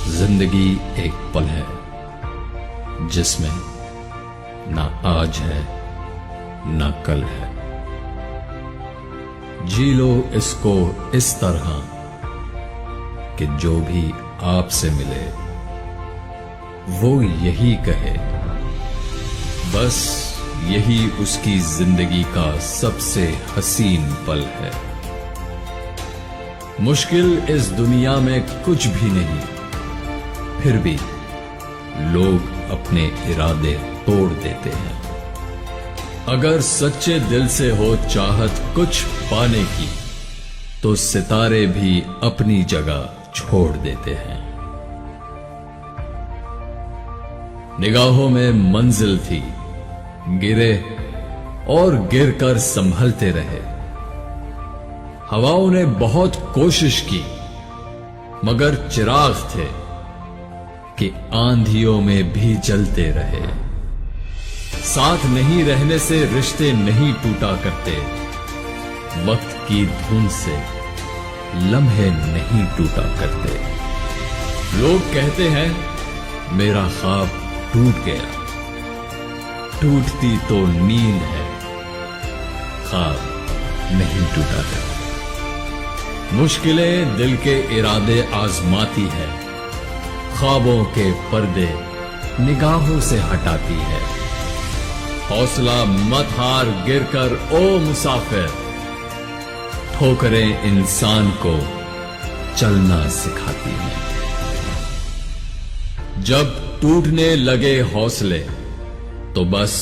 जिंदगी एक पल है जिसमें ना आज है ना कल है। जी लो इसको इस तरह कि जो भी आपसे मिले वो यही कहे, बस यही उसकी जिंदगी का सबसे हसीन पल है। मुश्किल इस दुनिया में कुछ भी नहीं, फिर भी लोग अपने इरादे तोड़ देते हैं। अगर सच्चे दिल से हो चाहत कुछ पाने की, तो सितारे भी अपनी जगह छोड़ देते हैं। निगाहों में मंजिल थी, गिरे और गिरकर संभलते रहे। हवाओं ने बहुत कोशिश की, मगर चिराग थे कि आंधियों में भी जलते रहे। साथ नहीं रहने से रिश्ते नहीं टूटा करते, वक्त की धुन से लम्हे नहीं टूटा करते। लोग कहते हैं मेरा ख्वाब टूट गया, टूटती तो नींद है, ख्वाब नहीं टूटा करता। मुश्किलें दिल के इरादे आजमाती है, ख्वाबों के पर्दे निगाहों से हटाती है। हौसला मत हार, गिरकर ओ मुसाफिर, ठोकरें इंसान को चलना सिखाती है। जब टूटने लगे हौसले तो बस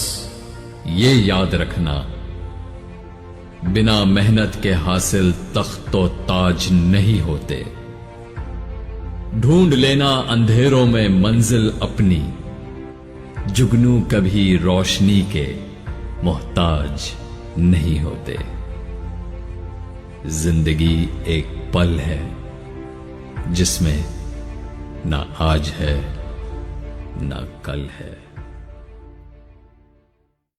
ये याद रखना, बिना मेहनत के हासिल तख्तो ताज नहीं होते। ढूंढ लेना अंधेरों में मंजिल अपनी, जुगनू कभी रोशनी के मोहताज नहीं होते। जिंदगी एक पल है जिसमें ना आज है ना कल है।